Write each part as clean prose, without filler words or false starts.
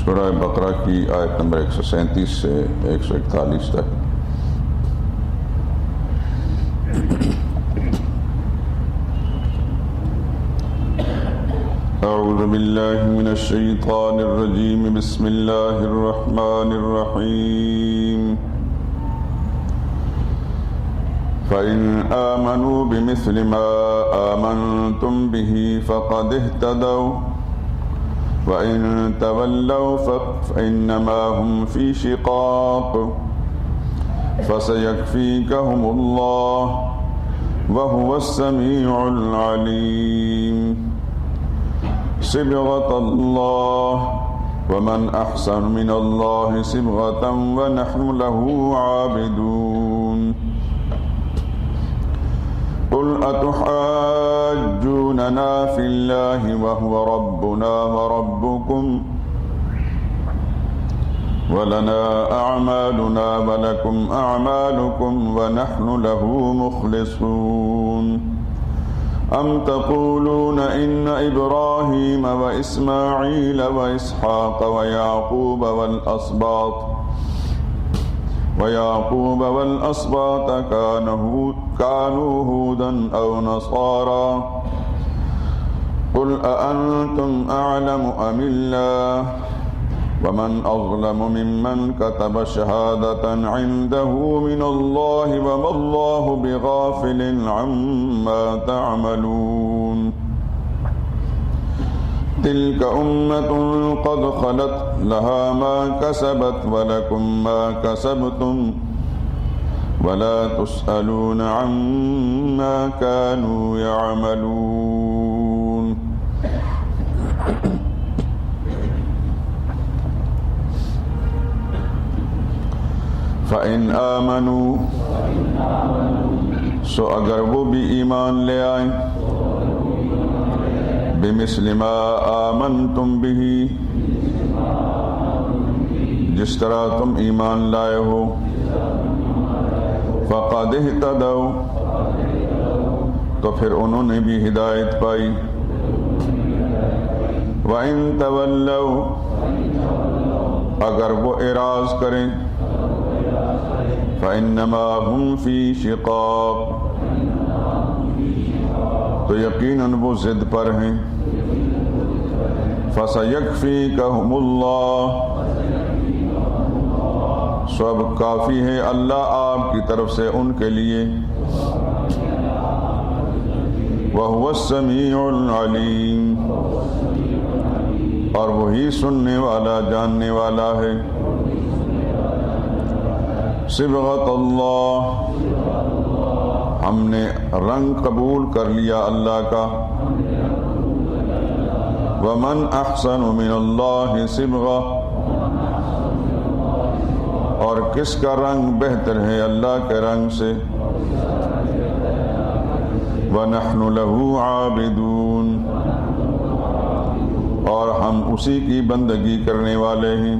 سورہ بقرہ کی آیت نمبر 137 سے 141 تک۔ اعوذ باللہ من الشیطان الرجیم، بسم اللہ الرحمن الرحیم۔ فَإِنْ آمَنُوا بِمِثْلِ مَا آمَنْتُمْ بِهِ فَقَدِ اهْتَدَوْا وَإِنْ تَوَلَّوْا فَإِنَّمَا هُمْ فِي شِقَاقٍ فَسَيَكْفِيكَهُمُ اللَّهُ وَهُوَ السَّمِيعُ الْعَلِيمُ۔ صِبْغَةَ اللَّهِ وَمَنْ أَحْسَنُ مِنَ اللَّهِ صِبْغَةً وَنَحْنُ لَهُ عَابِدُونَ۔ قُلْ أَتُحَاجُّونَنَا فِي اللَّهِ وَهُوَ رَبُّنَا وَرَبُّكُمْ وَلَنَا أَعْمَالُنَا وَلَكُمْ أَعْمَالُكُمْ وَنَحْنُ لَهُ مُخْلِصُونَ۔ أَمْ تَقُولُونَ إِنَّ إِبْرَاهِيمَ وَإِسْمَاعِيلَ وَإِسْحَاقَ وَيَعْقُوبَ وَالْأَسْبَاطَ كَانُوا هُودًا أَوْ نَصَارَى قُلْ أَأَنْتُمْ أَعْلَمُ أَمِ اللَّهُ وَمَنْ أَظْلَمُ مِمَّنْ كَتَبَ شَهَادَةً عِنْدَهُ مِنَ اللَّهِ وَمَا اللَّهُ بِغَافِلٍ عَمَّا تَعْمَلُونَ۔ تِلْكَ أُمَّةٌ قَدْ خَلَتْ لَهَا مَا كَسَبَتْ وَلَكُمْ مَا كَسَبْتُمْ وَلَا تُسْأَلُونَ عَمَّا كَانُوا يَعْمَلُونَ۔ فَإِنْ آمَنُوا، سو اگر وہ بھی ایمان لے آئیں، بِمِثْلِ مَا آمَنْتُمْ بِهِ، جس طرح تم ایمان لائے ہو، فَقَدِ اهْتَدَوْا، تو پھر انہوں نے بھی ہدایت پائی۔ وَإِنْ تَوَلَّوْا، اگر وہ اعراض کریں، فَإِنَّمَا هُمْ فِي شِقَاقٍ، تو یقیناً وہ ضد پر ہیں۔ فَسَيَكْفِيكَهُمُ اللَّهُ، سو اب کافی ہے اللہ آپ کی طرف سے ان کے لیے۔ وَهُوَ السَّمِيعُ الْعَلِيمُ، اور وہی سننے والا جاننے والا ہے۔ صبغۃ اللہ، ہم نے رنگ قبول کر لیا اللہ کا۔ وَمَنْ أَحْسَنُ مِنَ اللَّهِ صِبْغَةً، اور کس کا رنگ بہتر ہے اللہ کے رنگ سے۔ وَنَحْنُ لَهُ عَابِدُونَ، اور ہم اسی کی بندگی کرنے والے ہیں۔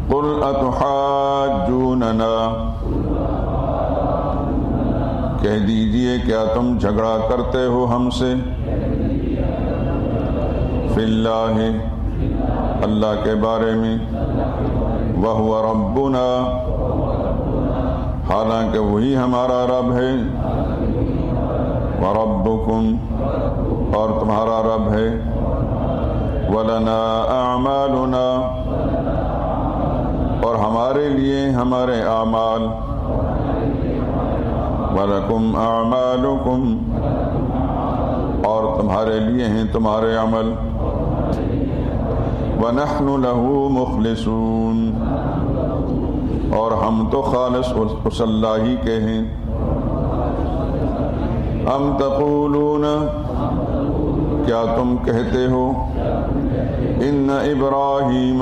قُلْ أَتُحَاجُّونَنَا، کہہ دیجئے کیا تم جھگڑا کرتے ہو ہم سے، فِي اللَّهِ، اللہ کے بارے میں، وَهُوَ رَبُّنَا، حالانکہ وہی ہمارا رب ہے، وَرَبُّكُمْ، اور تمہارا رب ہے، وَلَنَا أَعْمَالُنَا، اور ہمارے لیے ہمارے اعمال، وَلَكُمْ أَعْمَالُكُمْ، اور تمہارے لیے ہیں تمہارے عمل، وَنَحْنُ لَهُ مُخْلِصُونَ، اور ہم تو خالص اس اللہ ہی کے ہیں۔ أَمْ تَقُولُونَ، کیا تم کہتے ہو، إِنَّ إِبْرَاهِيمَ،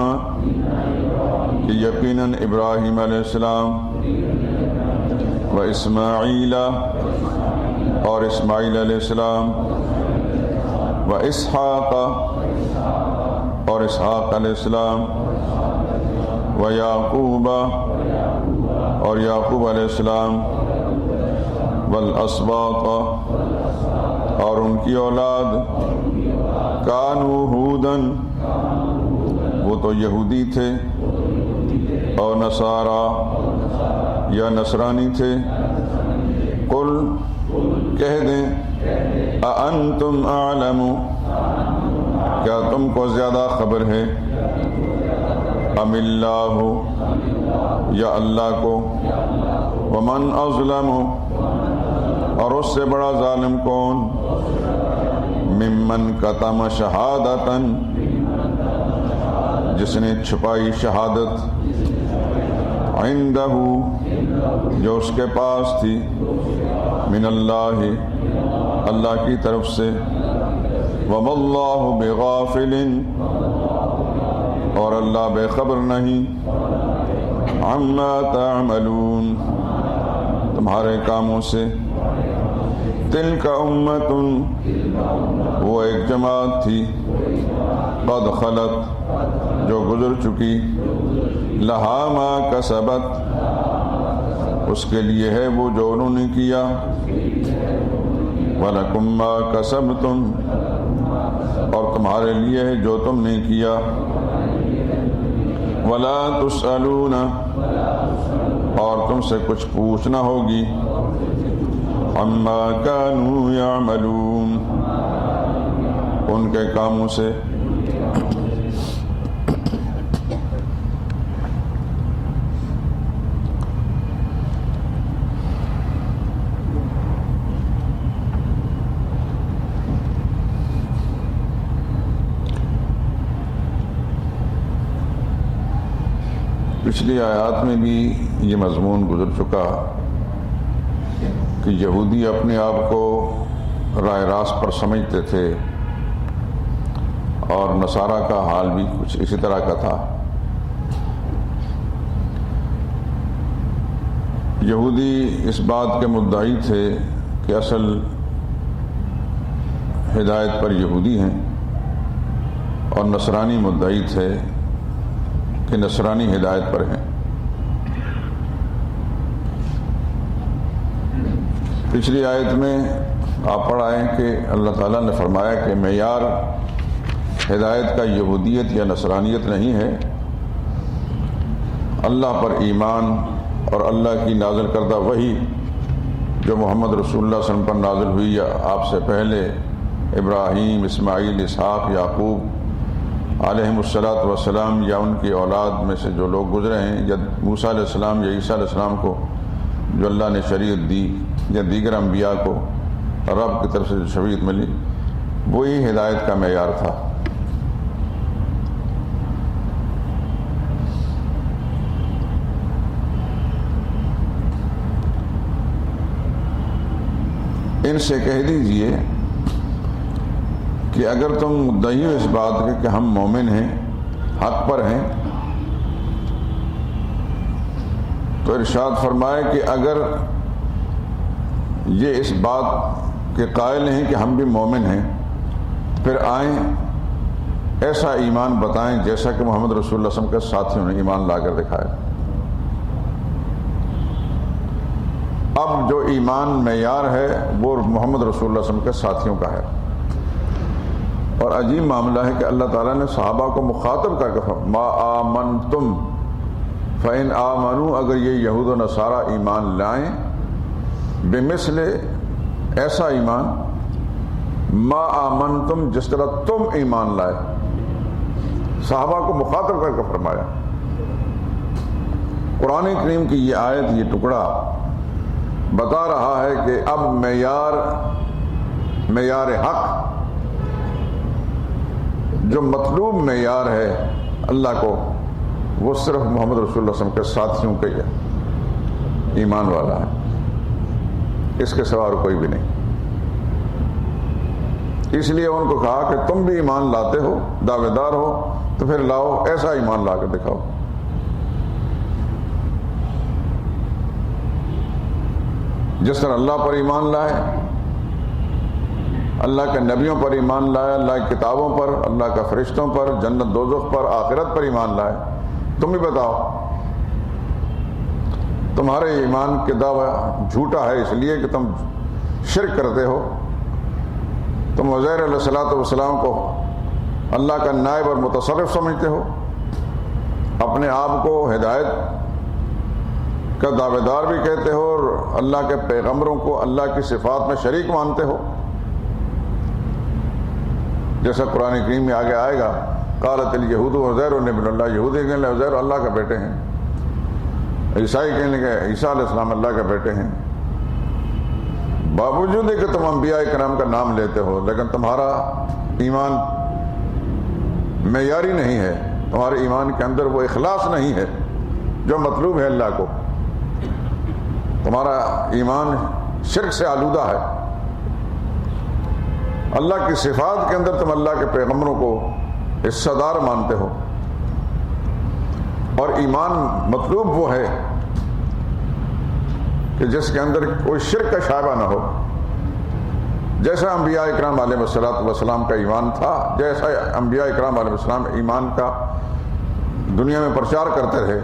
کہ یقیناً ابراہیم علیہ السلام، وَإِسْمَاعِيلَ، اور اسماعیل علیہ السلام، وَإِسْحَاقَ، اور اسحاق علیہ السلام، وَيَعْقُوبَ، اور یعقوب علیہ السلام، والاسباط، اور ان کی اولاد، کانوا ہودن، وہ تو یہودی تھے، اور نصارا یا نصرانی تھے۔ قل کہہ دیں، اانتم اعلم، کیا تم کو زیادہ خبر ہے، ام اللہ، یا اللہ کو، ومن اظلم، اور اس سے بڑا ظالم کون، ممن کتم شہادتن، جس نے چھپائی شہادت، عندہ، جو اس کے پاس تھی، من اللہ، اللہ کی طرف سے، وما اللہ بغافل، اور اللہ بے خبر نہیں، عما تعملون، تمہارے کاموں سے۔ تلک امۃ، وہ ایک جماعت تھی، قد خلت، جو گزر چکی، لہا ما کسبت، اس کے لیے ہے وہ جو انہوں نے کیا، وَلَكُمْ مَا كَسَبْتُمْ، اور تمہارے لیے ہے جو تم نے کیا، وَلَا تُسْأَلُونَ، اور تم سے کچھ پوچھنا ہوگی، عَمَّا كَانُوا يَعْمَلُونَ، ان کے کاموں سے۔ پچھلی آیات میں بھی یہ مضمون گزر چکا کہ یہودی اپنے آپ کو راہ راست پر سمجھتے تھے، اور نصارہ کا حال بھی کچھ اسی طرح کا تھا۔ یہودی اس بات کے مدعی تھے کہ اصل ہدایت پر یہودی ہیں، اور نصرانی مدعی تھے کہ نصرانی ہدایت پر ہیں۔ پچھلی آیت میں آپ پڑھ آئے کہ اللہ تعالیٰ نے فرمایا کہ معیار ہدایت کا یہودیت یا نصرانیت نہیں ہے، اللہ پر ایمان اور اللہ کی نازل کردہ وحی جو محمد رسول اللہ صلی اللہ علیہ وسلم پر نازل ہوئی، یا آپ سے پہلے ابراہیم، اسماعیل، اسحاق، یعقوب علیہم الصلاۃ والسلام، یا ان کی اولاد میں سے جو لوگ گزرے ہیں، یا موسیٰ علیہ السلام یا عیسیٰ علیہ السلام کو جو اللہ نے شریعت دی، یا دیگر انبیاء کو رب کی طرف سے جو شریعت ملی، وہی ہدایت کا معیار تھا۔ ان سے کہہ دیجئے کہ اگر تم مدعی ہو اس بات کے کہ ہم مومن ہیں، حق پر ہیں، تو ارشاد فرمائے کہ اگر یہ اس بات کے قائل ہیں کہ ہم بھی مومن ہیں، پھر آئیں ایسا ایمان بتائیں جیسا کہ محمد رسول اللہ صلی اللہ علیہ وسلم کے ساتھیوں نے ایمان لا کر دکھایا۔ اب جو ایمان معیار ہے وہ محمد رسول اللہ صلی اللہ علیہ وسلم کے ساتھیوں کا ہے۔ اور عجیب معاملہ ہے کہ اللہ تعالیٰ نے صحابہ کو مخاطب کر کے ما آمنتم فإن آمنوا، اگر یہ یہود و نصارہ ایمان لائیں، بمثل، ایسا ایمان، ما آمنتم، جس طرح تم ایمان لائے، صحابہ کو مخاطب کر کے فرمایا۔ قرآن کریم کی یہ آیت، یہ ٹکڑا بتا رہا ہے کہ اب معیار حق، جو مطلوب معیار ہے اللہ کو، وہ صرف محمد رسول اللہ صلی اللہ علیہ وسلم کے ساتھیوں کے ایمان والا ہے، اس کے سوا اور کوئی بھی نہیں۔ اس لیے ان کو کہا کہ تم بھی ایمان لاتے ہو، دعوے دار ہو، تو پھر لاؤ ایسا ایمان لا کر دکھاؤ۔ جس طرح اللہ پر ایمان لائے، اللہ کے نبیوں پر ایمان لائے، اللہ کی کتابوں پر، اللہ کے فرشتوں پر، جنت دوزخ پر، آخرت پر ایمان لائے، تم بھی بتاؤ۔ تمہارے ایمان کے دعویٰ جھوٹا ہے اس لیے کہ تم شرک کرتے ہو، تم عزیر علیہ الصلوۃ والسلام کو اللہ کا نائب اور متصرف سمجھتے ہو، اپنے آپ کو ہدایت کا دعوے دار بھی کہتے ہو اور اللہ کے پیغمبروں کو اللہ کی صفات میں شریک مانتے ہو، جیسا قرآن کریم میں آگے آئے گا، قالت الیہود عزیر ابن اللہ، یہودی کہنے لگے عزیر اللہ کا بیٹے ہیں، عیسائی کہنے لگے عیسیٰ علیہ السلام اللہ کے بیٹے ہیں، باوجود کہ تم انبیاء کرام کا نام لیتے ہو لیکن تمہارا ایمان معیاری نہیں ہے، تمہارے ایمان کے اندر وہ اخلاص نہیں ہے جو مطلوب ہے اللہ کو، تمہارا ایمان شرک سے آلودہ ہے، اللہ کی صفات کے اندر تم اللہ کے پیغمبروں کو حصہ دار مانتے ہو، اور ایمان مطلوب وہ ہے کہ جس کے اندر کوئی شرک کا شائبہ نہ ہو، جیسا انبیاء اکرام علیہ السلام کا ایمان تھا، جیسا انبیاء اکرام علیہ السلام ایمان کا دنیا میں پرچار کرتے رہے،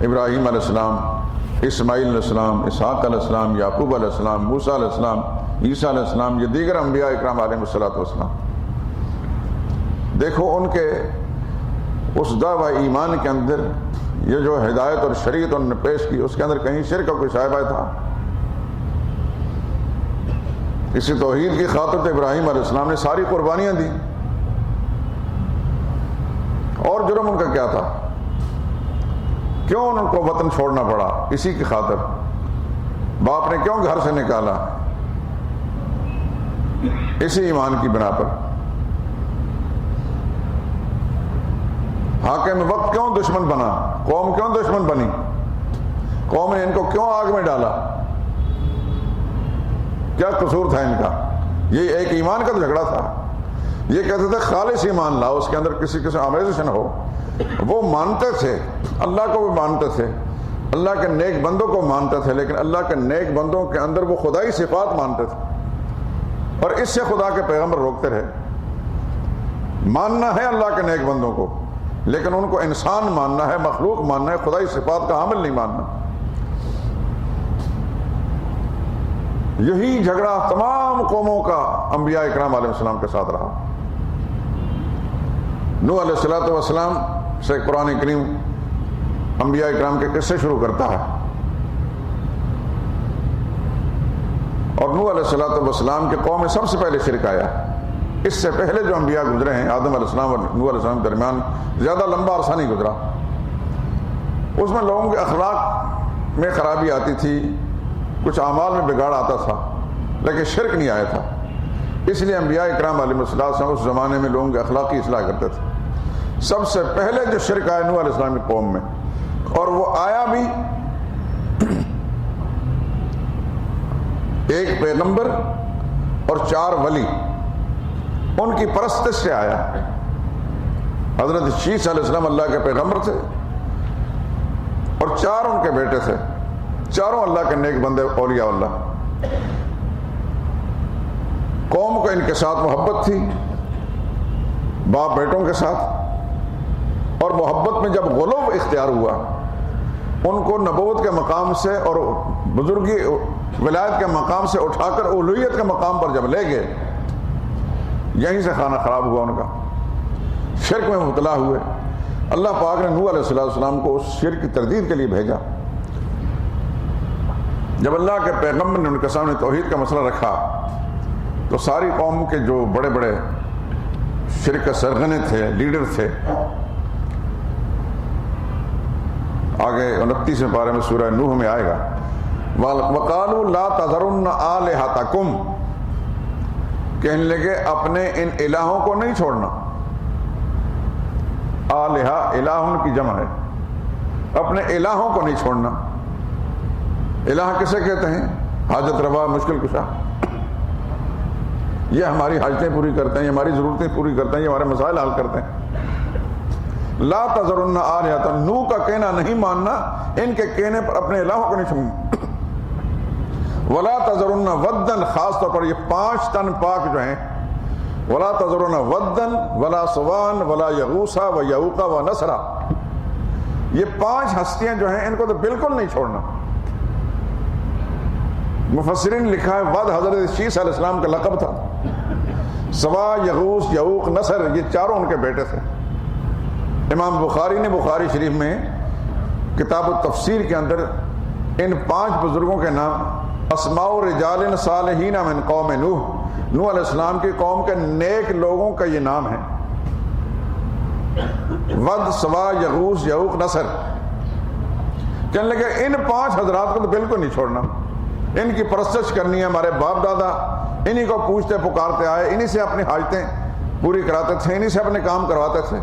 ابراہیم علیہ السلام، اسماعیل علیہ السلام، اسحاق علیہ السلام، یعقوب علیہ السلام، موسیٰ علیہ السلام، عیسیٰ علیہ السلام، یہ دیگر انبیاء اکرام علیہ السلام، دیکھو ان کے اس دعوی ایمان کے اندر یہ جو ہدایت اور شریعت انہوں نے پیش کی، اس کے اندر کہیں شرک کا کوئی شائبہ تھا؟ اسی توحید کی خاطر تو ابراہیم علیہ السلام نے ساری قربانیاں دی، اور جرم ان کا کیا تھا؟ کیوں ان کو وطن چھوڑنا پڑا؟ اسی کی خاطر باپ نے کیوں گھر سے نکالا؟ اسی ایمان کی بنا پر۔ حاکم وقت کیوں دشمن بنا؟ قوم کیوں دشمن بنی؟ قوم نے ان کو کیوں آگ میں ڈالا؟ کیا قصور تھا ان کا؟ یہ ایک ایمان کا تو جھگڑا تھا، یہ کہتے تھے خالص ایمان لاؤ، اس کے اندر کسی قسم آمیزش نہ ہو۔ وہ مانتے تھے، اللہ کو بھی مانتے تھے، اللہ کے نیک بندوں کو مانتے تھے، لیکن اللہ کے نیک بندوں کے اندر وہ خدائی صفات مانتے تھے، اور اس سے خدا کے پیغمبر روکتے رہے۔ ماننا ہے اللہ کے نیک بندوں کو، لیکن ان کو انسان ماننا ہے، مخلوق ماننا ہے، خدائی صفات کا حامل نہیں ماننا۔ یہی جھگڑا تمام قوموں کا انبیاء اکرام علیہ السلام کے ساتھ رہا۔ نوح علیہ السلام سے قرآن کریم انبیاء اکرام کے قصے شروع کرتا ہے، اور نوح علیہ السلام کے قوم میں سب سے پہلے شرک آیا۔ اس سے پہلے جو انبیاء گزرے ہیں، آدم علیہ السلام اور نوح علیہ السلام کے درمیان زیادہ لمبا عرصہ نہیں گزرا، اس میں لوگوں کے اخلاق میں خرابی آتی تھی، کچھ اعمال میں بگاڑ آتا تھا، لیکن شرک نہیں آیا تھا۔ اس لیے انبیاء اکرام علیہ السلام اس زمانے میں لوگوں کے اخلاقی اصلاح کرتے تھے۔ سب سے پہلے جو شرک آیا نوح علیہ السلام کی قوم میں، اور وہ آیا بھی ایک پیغمبر اور 4 ولی، ان کی پرستش سے آیا۔ حضرت شیس علیہ السلام اللہ کے پیغمبر تھے، اور 4 ان کے بیٹے تھے، چاروں اللہ کے نیک بندے اولیاء اللہ۔ قوم کو ان کے ساتھ محبت تھی، باپ بیٹوں کے ساتھ، اور محبت میں جب غلو اختیار ہوا، ان کو نبوت کے مقام سے اور بزرگی ولایت کے مقام سے اٹھا کر اولویت کے مقام پر جب لے گئے، یہیں سے کھانا خراب ہوا ان کا، شرک میں مبتلا ہوئے۔ اللہ پاک نے نوح علیہ السلام کو اس شرک کی تردید کے لیے بھیجا۔ جب اللہ کے پیغمبر نے ان کے سامنے توحید کا مسئلہ رکھا تو ساری قوم کے جو بڑے بڑے شرک کے سرغنے تھے، لیڈر تھے، آگے 29ویں پارے میں سورہ نوح میں آئے گا، وَقَالُوا لَا تَذَرُنَّ آلِهَتَكُمْ، کہنے لگے اپنے ان الہوں کو نہیں چھوڑنا۔ آلہہ الہن کی جمع ہے، اپنے الہوں کو نہیں چھوڑنا۔ الہ کسے کہتے ہیں؟ حاجت روا، مشکل کشا۔ یہ ہماری حاجتیں پوری کرتے ہیں، یہ ہماری ضرورتیں پوری کرتے ہیں، یہ ہمارے مسائل حل کرتے ہیں۔ لا تذرن آلہۃ، نوح کا کہنا نہیں ماننا، ان کے کہنے پر اپنے الہوں کو نہیں چھوڑنا۔ ولا تذرن ودن، خاص طور پر یہ 5 تن پاک جو ہیں، ولا تذرن ودن ولا سوان ولا یغوث و یعوق و نصر، یہ 5 ہستیاں جو ہیں ان کو تو بالکل نہیں چھوڑنا۔ مفسرین نے لکھا ہے ود حضرت شیس علیہ السلام کا لقب تھا، سوا، یغوث، یعوق، نصر، یہ چاروں ان کے بیٹے تھے۔ امام بخاری نے بخاری شریف میں کتاب التفسیر کے اندر ان 5 بزرگوں کے نام اسماء رجال صالحین من قوم نوح علیہ السلام کی قوم کے نیک لوگوں کا یہ نام ہے، ود، سوا، یغوث، یعوق، نصر۔ کہنے لگے ان 5 حضرات کو تو بالکل نہیں چھوڑنا، ان کی پرستش کرنی ہے۔ ہمارے باپ دادا انہی کو پوچھتے پکارتے آئے، انہی سے اپنی حاجتیں پوری کراتے تھے، انہی سے اپنے کام کرواتے تھے۔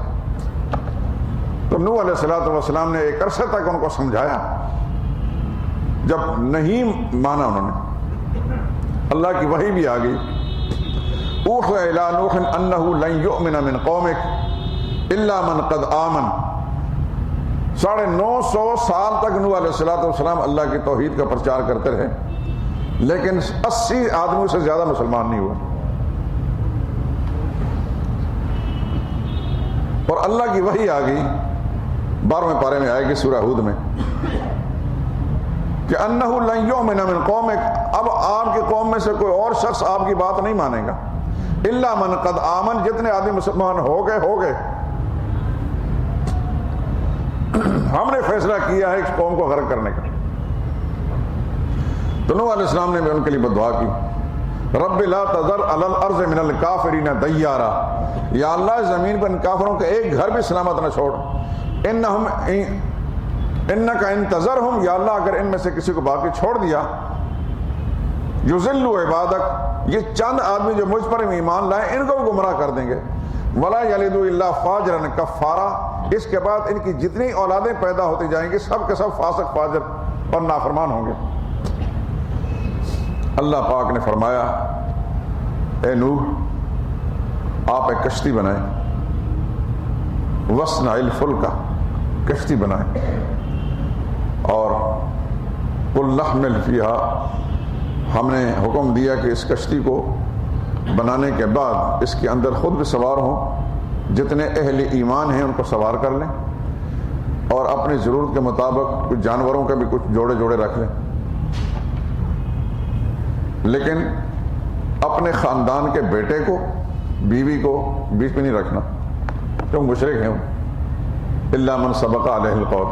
تو نوح علیہ السلام نے ایک عرصے تک ان کو سمجھایا، جب نہیں مانا انہوں نے، اللہ کی وحی بھی آ گئی، اوحی الی نوح انہ لن یؤمن من قومک الا من قد آمن۔ 950 سال تک نوح علیہ السلام اللہ کی توحید کا پرچار کرتے رہے، لیکن 80 آدمیوں سے زیادہ مسلمان نہیں ہوئے۔ اور اللہ کی وحی آ گئی، 12ویں پارے میں آئے گی سورہ ہود میں کہ انہ لن یؤمن من قومک، اب آپ کی قوم میں سے کوئی اور شخص آپ کی بات نہیں مانے گا، الا من قد آمن، جتنے آدمی مسلمان ہو گئے۔ ہم نے فیصلہ کیا ہے اس قوم کو غرق کرنے کا۔ تو نوح علیہ السلام نے بھی ان کے لیے بددعا کی، رب لا تذر علی الارض من الکافرین دیارا، یا اللہ زمین پر ان کافروں کا ایک گھر بھی سلامت نہ چھوڑ، انک ان تذرہم، یا اللہ اگر ان میں سے کسی کو باقی چھوڑ دیا، یضلوا عبادک، یہ چند آدمی جو مجھ پر ایمان لائے ان کو بھی گمراہ کر دیں گے، ولا یلدوا الا فاجرا کفارا، اس کے بعد ان کی جتنی اولادیں پیدا ہوتی جائیں گی سب کے سب فاسق، فاجر اور نافرمان ہوں گے۔ اللہ پاک نے فرمایا، اے نوح آپ ایک کشتی بنائیں، وصنع الفلک، کشتی بنائیں، اور قل نحمل فیہا، ہم نے حکم دیا کہ اس کشتی کو بنانے کے بعد اس کے اندر خود بھی سوار ہوں، جتنے اہل ایمان ہیں ان کو سوار کر لیں، اور اپنی ضرورت کے مطابق کچھ جانوروں کے بھی کچھ جوڑے جوڑے رکھ لیں، لیکن اپنے خاندان کے بیٹے کو، بیوی کو بیچ میں نہیں رکھنا، جو مشرک ہیں، الا من سبق علیہ القول،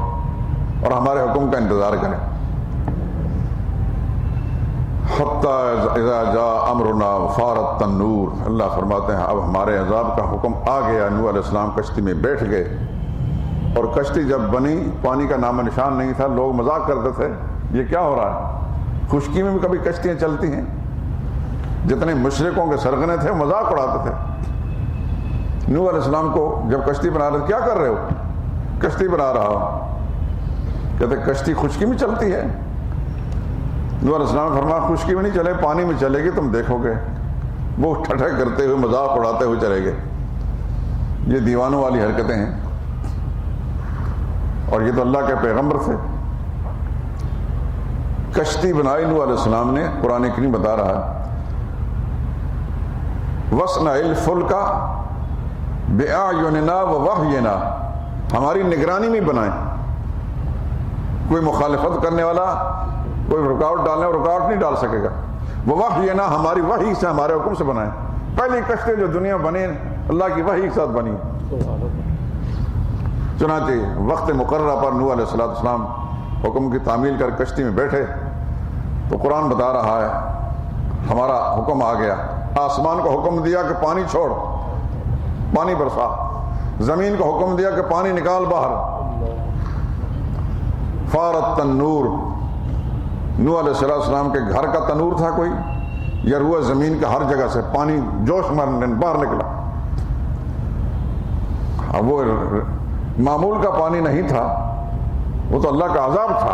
اور ہمارے حکم کا انتظار کریں۔ حتی اذا جاء امرنا فارت النور، اللہ فرماتے ہیں اب ہمارے عذاب کا حکم آ گیا، نوح علیہ السلام کشتی میں بیٹھ گئے، اور کشتی جب بنی پانی کا نام و نشان نہیں تھا، لوگ مذاق کرتے تھے یہ کیا ہو رہا ہے، خشکی میں بھی کبھی کشتیاں چلتی ہیں، جتنے مشرکوں کے سرغنے تھے مذاق اڑاتے تھے۔ نوح علیہ السلام کو جب کشتی بنا رہے کیا کر رہے ہو، کشتی بنا رہا ہو، کہتے کشتی خشکی میں چلتی ہے؟ نوح علیہ السلام نے فرمایا خشکی میں نہیں چلے، پانی میں چلے گی، تم دیکھو گے۔ وہ ٹھٹھے کرتے ہوئے مذاق اڑاتے ہوئے چلے گئے۔ یہ دیوانوں والی حرکتیں ہیں، اور یہ تو اللہ کے پیغمبر تھے۔ کشتی بنائی نوح علیہ السلام نے، قرآن کریم بتا رہا ہے وَاصْنَعِ الْفُلْكَ بِأَعْيُنِنَا وَوَحْيِنَا، ہماری نگرانی میں بنائیں، کوئی مخالفت کرنے والا، کوئی رکاوٹ ڈالنے اور رکاوٹ نہیں ڈال سکے گا۔ وَوَحْيِنَا، ہماری وحی سے، ہمارے حکم سے بنائیں۔ پہلی کشتی جو دنیا بنی اللہ کی وحی کے ساتھ بنی۔ چنانچہ وقت مقررہ پر نوح علیہ السلام حکم کی تعمیل کر کشتی میں بیٹھے، تو قرآن بتا رہا ہے ہمارا حکم آ گیا، آسمان کو حکم دیا کہ پانی چھوڑ، پانی برسا، زمین کو حکم دیا کہ پانی نکال باہر، فارت تنور، نوح علیہ السلام کے گھر کا تنور تھا کوئی، یا روح زمین کے ہر جگہ سے پانی جوش میں باہر نکلا۔ وہ معمول کا پانی نہیں تھا، وہ تو اللہ کا عذاب تھا،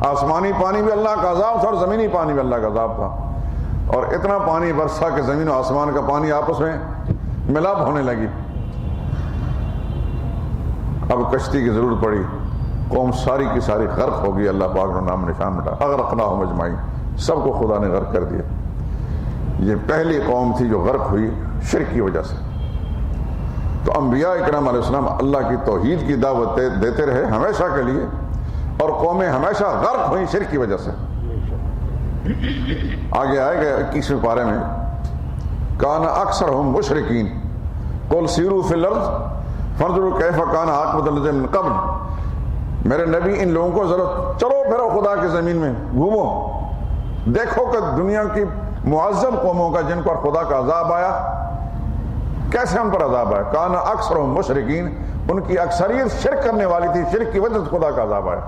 آسمانی پانی بھی اللہ کا عذاب تھا اور زمینی پانی بھی اللہ کا عذاب تھا، اور اتنا پانی برسا کہ زمین و آسمان کا پانی آپس میں ملاپ ہونے لگی۔ اب کشتی کی ضرورت پڑی، قوم ساری کی ساری غرق ہو گئی، اللہ پاک نے نام نشان مٹا، اغرقناہم اجمعین، سب کو خدا نے غرق کر دیا۔ یہ پہلی قوم تھی جو غرق ہوئی شرک کی وجہ سے۔ تو انبیاء اکرام علیہ السلام اللہ کی توحید کی دعوت دیتے رہے ہمیشہ کے لیے، اور قومیں ہمیشہ غرق ہوئیں شرک کی وجہ سے۔ آگے آئے گا 21ویں پارے میں کان اکثرہم مشرکین قل سیروا فی الارض فانظروا کیف کان عاقبۃ الذین من قبل. میرے نبی ان لوگوں کو ضرورت چلو پھرو خدا کی زمین میں گھومو، دیکھو کہ دنیا کی معذب قوموں کا جن پر خدا کا عذاب آیا کیسے ان پر عذاب آیا. کان اکثرہم مشرکین، ان کی اکثریت شرک کرنے والی تھی، شرک کی وجہ سے خدا کا عذاب آیا.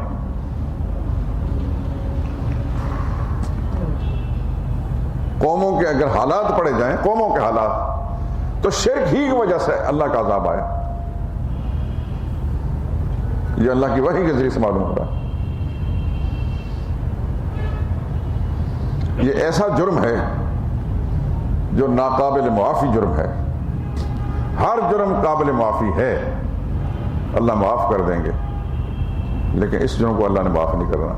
قوموں کے اگر حالات پڑے جائیں، قوموں کے حالات، تو شرک ہی کی وجہ سے اللہ کا عذاب آیا. یہ اللہ کی وحی کے ذریعے سے معلوم ہو رہا ہے. یہ ایسا جرم ہے جو ناقابل معافی جرم ہے. ہر جرم قابل معافی ہے، اللہ معاف کر دیں گے، لیکن اس جرم کو اللہ نے معاف نہیں کرنا.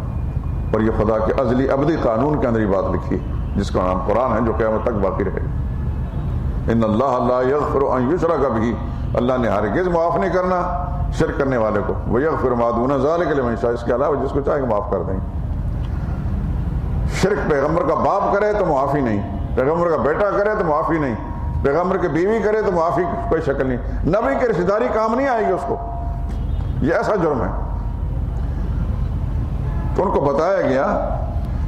اور یہ خدا کے ازلی ابدی قانون کے اندر یہ بات لکھی جس کا نام قرآن ہے، جو قیامت تک باقی رہے گا. ان اللہ لا یغفر ان یشرک بہ، اللہ نے ہرگز معاف نہیں کرنا شرک کرنے والے کو. ویغفر ما دون ذلک لمن یشاء، اس کے علاوہ جس کو چاہے گا معاف کر دیں گے. شرک پیغمبر کا باپ کرے تو معافی نہیں، پیغمبر کا بیٹا کرے تو معافی نہیں، پیغمبر کی بیوی کرے تو معافی کوئی شکل نہیں. نبی کی رشتہ داری کام نہیں آئے گی اس کو، یہ ایسا جرم ہے. تو ان کو بتایا گیا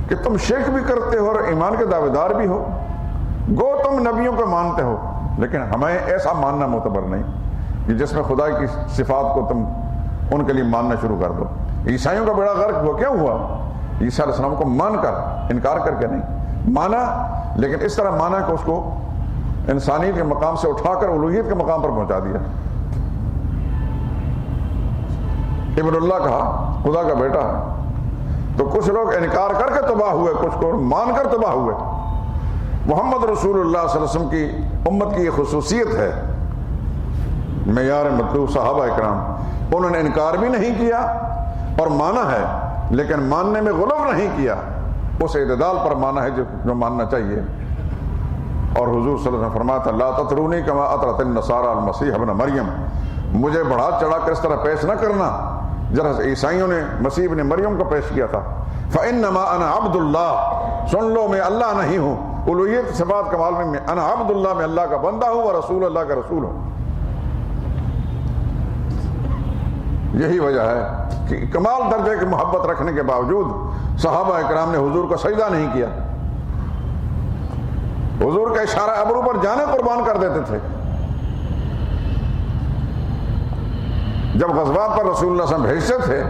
کہ تم شرک بھی کرتے ہو اور ایمان کے دعوے دار بھی ہو، گو تم نبیوں کو مانتے ہو، لیکن ہمیں ایسا ماننا معتبر نہیں کہ جس میں خدا کی صفات کو تم ان کے لیے ماننا شروع کر دو. عیسائیوں کا بڑا غرق ہوا، کیا ہوا؟ عیسیٰ علیہ السلام کو مان کر، انکار کر کے نہیں مانا، لیکن اس طرح مانا کہ اس کو انسانیت کے مقام سے اٹھا کر الوہیت کے مقام پر پہنچا دیا. ابن اللہ کہا، خدا کا بیٹا ہے. تو کچھ لوگ انکار کر کے تباہ ہوئے، کچھ کو مان کر تباہ ہوئے. محمد رسول اللہ صلی اللہ علیہ وسلم کی امت کی یہ خصوصیت ہے، معیار مطلوب صحابہ اکرام، انہوں نے انکار بھی نہیں کیا اور مانا ہے، لیکن ماننے میں غلو نہیں کیا، اس اعتدال پر مانا ہے جو ماننا چاہیے. اور حضور صلی اللہ علیہ وسلم فرمایا تھا، لا تطرونی کما اطرت النصارى المسیح ابن مریم، مجھے بڑھا چڑھا کر اس طرح پیش نہ کرنا جرس عیسائیوں نے مسیح ابن مریم کو پیش کیا تھا. فإنما انا عبد اللہ، سن لو میں اللہ نہیں ہوں، الوہیت صفات کمال میں انا عبد اللہ، میں اللہ کا بندہ ہوں اور رسول اللہ کا رسول ہوں. یہی وجہ ہے کہ کمال درجے کی محبت رکھنے کے باوجود صحابہ اکرام نے حضور کو سجدہ نہیں کیا. حضور کا اشارہ ابرو پر جانے قربان کر دیتے تھے. جب غزوات پر رسول اللہ صلی اللہ علیہ وسلم بھیجتے تھے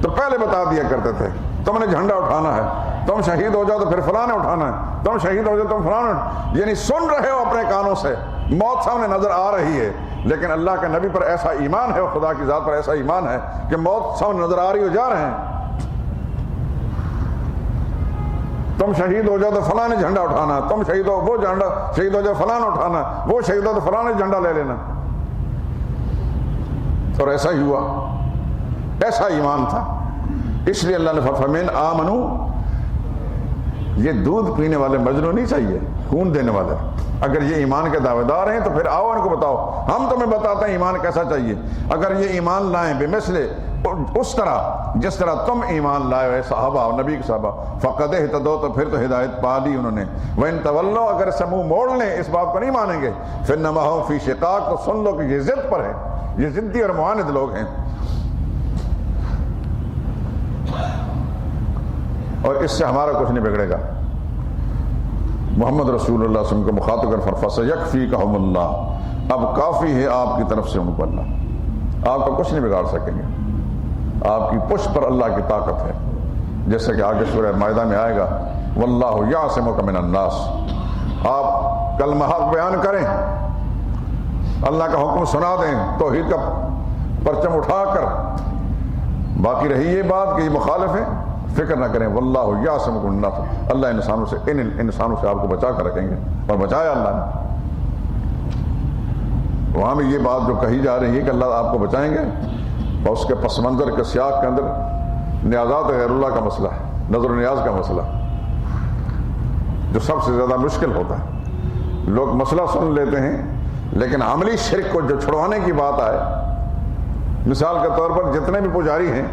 تو پہلے بتا دیا کرتے تھے، تم نے جھنڈا اٹھانا ہے، تم شہید ہو جاؤ تو پھر فلاں نے اٹھانا ہے، تم شہید ہو جاؤ تم فلاں نے، یعنی سن رہے ہو اپنے کانوں سے، موت سامنے نظر آ رہی ہے، لیکن اللہ کے نبی پر ایسا ایمان ہے اور خدا کی ذات پر ایسا ایمان ہے کہ موت سامنے نظر آ رہی ہو، جا رہے ہیں. تم شہید ہو جاؤ تو فلاں نے جھنڈا اٹھانا ہے، تم شہید ہو وہ جھنڈا، شہید ہو جاؤ فلاں نے اٹھانا ہے، وہ شہید ہو تو فلاں نے جھنڈا لے لینا. اور ایسا ہی ہوا، ایسا ایمان تھا. اس لیے اللہ نے فمن آمنو، یہ دودھ پینے والے مجنو نہیں چاہیے، خون دینے والے. اگر یہ ایمان کے دعوے دار ہیں تو پھر آؤ ان کو بتاؤ، ہم تمہیں بتاتے ہیں ایمان کیسا چاہیے. اگر یہ ایمان لائیں بمثل اس طرح جس طرح تم ایمان لائے ہوئے صحابہ اور نبی کے صحابہ، فقد اہتدوا، تو پھر تو ہدایت پا لی انہوں نے. وَإِن تَوَلَّوْا، اگر سے منہ موڑ لیں، اس بات کو نہیں مانیں گے، فإنما هُمْ فِي شِقَاقٍ، تو سن لو کہ یہ ضد پر ہے، یہ ضدی اور معاند لوگ ہیں. اور اس سے ہمارا کچھ نہیں بگڑے گا. محمد رسول اللہ صلی اللہ علیہ وسلم کو مخاطب کر فَسَيَكْفِيكَهُمُ اللَّهُ، اب کافی ہے آپ کی طرف سے ان کو اللہ، آپ کو کچھ نہیں بگاڑ سکیں گے. آپ کی پشت پر اللہ کی طاقت ہے، جیسے کہ آگے سورہ مائدہ میں آئے گا، وَاللَّهُ يَعْصِمُكَ مِنَ النَّاسِ. آپ کلمہ حق بیان کریں، اللہ کا حکم سنا دیں، توحید کا پرچم اٹھا کر. باقی رہی یہ بات کہ یہ مخالف ہیں، فکر نہ کریں، واللہ یعصمکم من الناس، اللہ انسانوں سے آپ کو بچا کر رکھیں گے، اور بچایا اللہ نے. وہاں بھی یہ بات جو کہی جا رہی ہے کہ اللہ آپ کو بچائیں گے، اور اس کے پس منظر کے سیاق کے اندر نیازات غیر اللہ کا مسئلہ ہے، نظر و نیاز کا مسئلہ، جو سب سے زیادہ مشکل ہوتا ہے. لوگ مسئلہ سن لیتے ہیں، لیکن عملی شرک کو جو چھڑوانے کی بات آئے، مثال کے طور پر جتنے بھی پجاری ہیں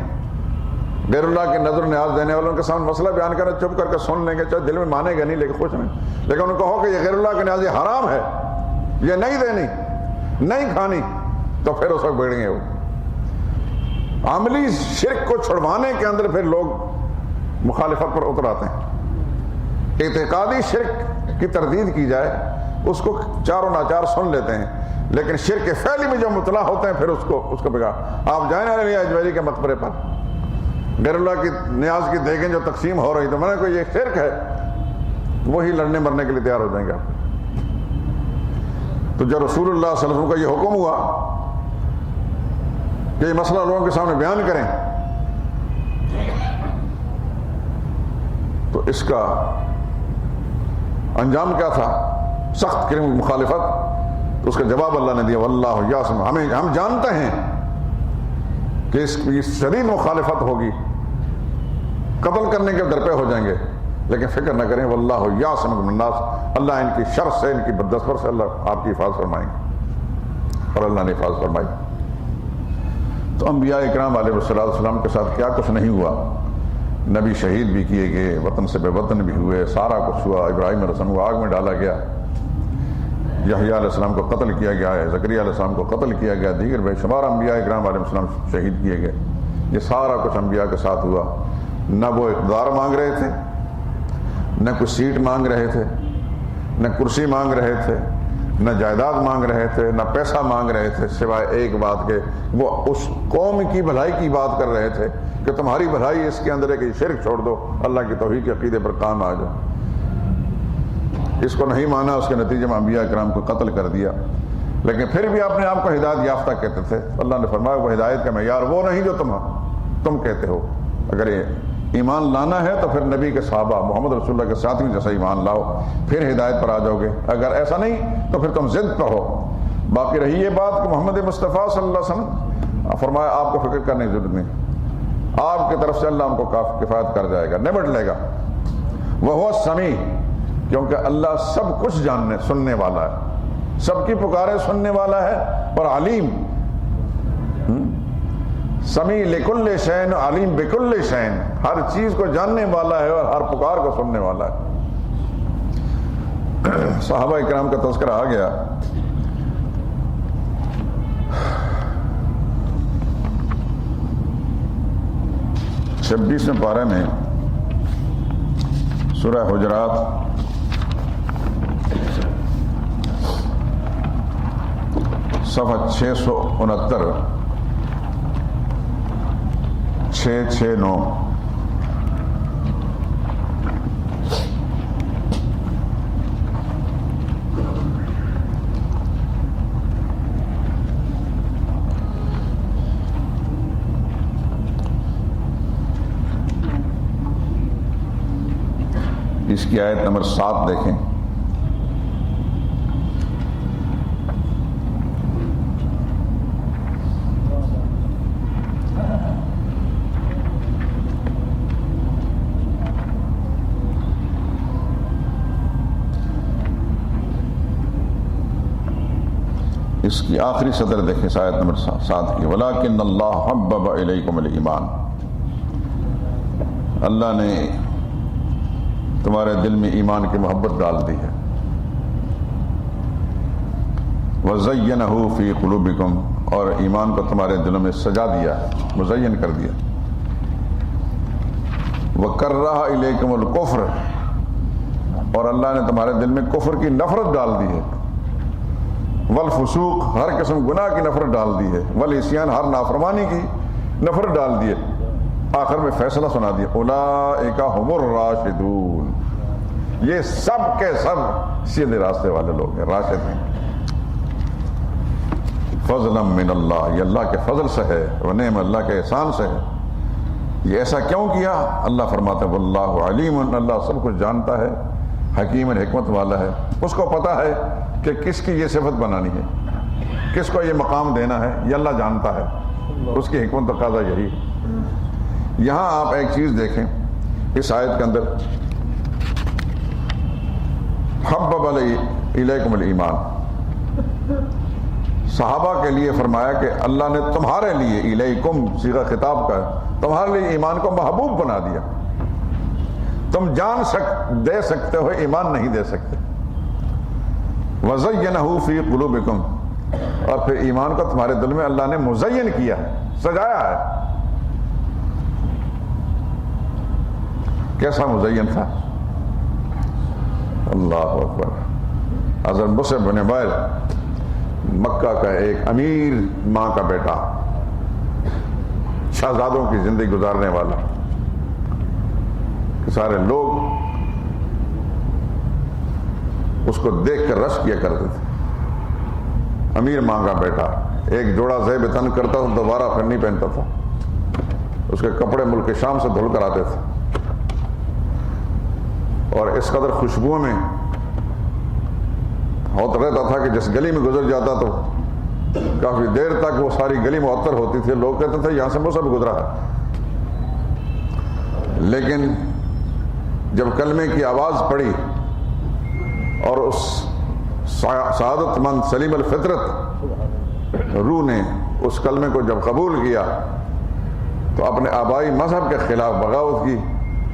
غیر اللہ کی نظر و نیاز دینے والوں کے سامنے مسئلہ بیان کریں، چپ کر کے سن لیں گے، چاہے دل میں مانے گا نہیں لیکن خوش نہیں، لیکن ان کو کہو کہ یہ غیر اللہ کی نیاز یہ حرام ہے، یہ نہیں دینی، نہیں کھانی، تو پھر اس وقت بگڑیں گے وہ۔ عملی شرک کو چھڑوانے کے اندر پھر لوگ مخالفت پر اتر آتے ہیں۔ اعتقادی شرک کی تردید کی جائے اس کو چاروں ناچار سن لیتے ہیں، لیکن شرک فعلی میں جو مطلع ہوتے ہیں پھر اس کو بگا۔ آپ جائیں علی اجمیری کے مقبرے پر، غیر اللہ کی نیاز کی دیگیں جو تقسیم ہو رہی تو میں نے کہا یہ شرک ہے، وہی لڑنے مرنے کے لیے تیار ہو جائیں گے آپ۔ تو جب رسول اللہ صلی اللہ علیہ وسلم کا یہ حکم ہوا کہ یہ مسئلہ لوگوں کے سامنے بیان کریں، تو اس کا انجام کیا تھا؟ سخت مخالفت۔ تو اس کا جواب اللہ نے دیا، واللہ یعصم، ہم جانتے ہیں کہ اس کی شدید مخالفت ہوگی، قتل کرنے کے درپے ہو جائیں گے، لیکن فکر نہ کریں، واللہ یعصم من الناس، اللہ ان کی شر سے، ان کی بددستور سے اللہ آپ کی حفاظت فرمائیں گے، اور اللہ نے حفاظت فرمائی۔ تو انبیاء اکرام علیہ السلام کے ساتھ کیا کچھ نہیں ہوا، نبی شہید بھی کیے گئے، وطن سے بے وطن بھی ہوئے، سارا کچھ ہوا، ابراہیم علیہ السلام کو آگ میں ڈالا گیا، یحییٰ علیہ السلام کو قتل کیا گیا ہے، زکریا علیہ السلام کو قتل کیا گیا، دیگر بے شمار انبیاء اکرام علیہ السلام شہید کیے گئے۔ یہ سارا کچھ انبیاء کے ساتھ ہوا۔ نہ وہ اقتدار مانگ رہے تھے، نہ کوئی سیٹ مانگ رہے تھے، نہ کرسی مانگ رہے تھے، نہ جائیداد مانگ رہے تھے، نہ پیسہ مانگ رہے تھے، سوائے ایک بات کے وہ اس قوم کی بھلائی کی بات کر رہے تھے کہ تمہاری بھلائی اس کے اندر ہے کہ شرک چھوڑ دو، اللہ کی توحید کے عقیدے پر کام آ جاؤ۔ اس کو نہیں مانا، اس کے نتیجے میں انبیاء کرام کو قتل کر دیا، لیکن پھر بھی اپنے آپ کو ہدایت یافتہ کہتے تھے۔ اللہ نے فرمایا وہ ہدایت کا معیار وہ نہیں جو تم کہتے ہو۔ اگر یہ ایمان لانا ہے تو پھر نبی کے صحابہ محمد رسول اللہ کے ساتھ جیسا ایمان لاؤ، پھر ہدایت پر آ جاؤ گے۔ اگر ایسا نہیں تو پھر تم ضد پہ ہو۔ باقی رہی یہ بات کہ محمد مصطفیٰ صلی اللہ علیہ وسلم، فرمایا آپ کو فکر کرنے کی ضرورت نہیں، آپ کی طرف سے اللہ ہم کو کفایت کر جائے گا، نمٹ لے گا۔ وہ السمیع، کیونکہ اللہ سب کچھ جاننے سننے والا ہے، سب کی پکارے سننے والا ہے، اور علیم، سمیع لکل شیء علیم بکل شیء، ہر چیز کو جاننے والا ہے اور ہر پکار کو سننے والا ہے۔ صحابہ اکرام کا تذکرہ آ گیا۔ چھبیسویں پارے میں سورہ حجرات صفحہ 669 669 اس کی آیت نمبر 7 دیکھیں۔ اس کی آخری صدر دیکھیں، آیت نمبر 7 کی، وَلَٰكِنَّ اللَّهَ حَبَّبَ إِلَيْكُمُ الْإِيمَانَ، اللہ نے تمہارے دل میں ایمان کی محبت ڈال دی ہے، وَزَيَّنَهُ فِي قُلُوبِكُمْ، اور ایمان کو تمہارے دلوں میں سجا دیا، مزین کر دیا، وَكَرَّهَ إِلَيْكُمُ الْكُفْرَ، اور اللہ نے تمہارے دل میں کفر کی نفرت ڈال دی ہے، والفسوق، ہر قسم گناہ کی نفرت ڈال دی ہے، والعصیان، ہر نافرمانی کی نفرت ڈال دی ہے۔ آخر میں فیصلہ سنا دیا، اولئک ھم الراشدون، یہ سب کے سب سیدھے راستے والے لوگ ہیں، راشد ہیں۔ فضلا من اللہ، یہ اللہ کے فضل سے ہے، ونعم، اللہ کے احسان سے ہے۔ یہ ایسا کیوں کیا؟ اللہ فرماتے ہیں واللہ علیم، اللہ سب کچھ جانتا ہے، حکیم حکمت والا ہے، اس کو پتہ ہے کہ کس کی یہ صفت بنانی ہے، کس کو یہ مقام دینا ہے، یہ اللہ جانتا ہے، اس کی حکمت تقاضا یہی ہے۔ یہاں آپ ایک چیز دیکھیں اس آیت کے اندر، حبب الیکم الایمان، صحابہ کے لیے فرمایا کہ اللہ نے تمہارے لیے، الیکم صیغہ خطاب کا، تمہارے لیے ایمان کو محبوب بنا دیا. تم جان دے سکتے ہو، ایمان نہیں دے سکتے. وَزَيَّنَهُ فِي قُلُوبِكُمْ، اور پھر ایمان کو تمہارے دل میں اللہ نے مزین کیا ہے، سجایا ہے. کیسا مزین تھا؟ اللہ اکبر. حضرت مصعب بن عمیر، مکہ کا ایک امیر ماں کا بیٹا، شہزادوں کی زندگی گزارنے والا، کہ سارے لوگ اس کو دیکھ کر رشک کیا کرتے تھے. امیر ماں کا بیٹا، ایک جوڑا زیب تن کرتا تھا، دوبارہ پھر نہیں پہنتا تھا. اس کے کپڑے ملک شام سے دھل کر آتے تھے، اور اس قدر خوشبو میں ہوتا رہتا تھا کہ جس گلی میں گزر جاتا تو کافی دیر تک وہ ساری گلی معطر ہوتی تھی. لوگ کہتے تھے یہاں سے مصعب گزرا ہے. لیکن جب کلمے کی آواز پڑی اور اس سعادت مند سلیم الفطرت روح نے اس کلمے کو جب قبول کیا تو اپنے آبائی مذہب کے خلاف بغاوت کی.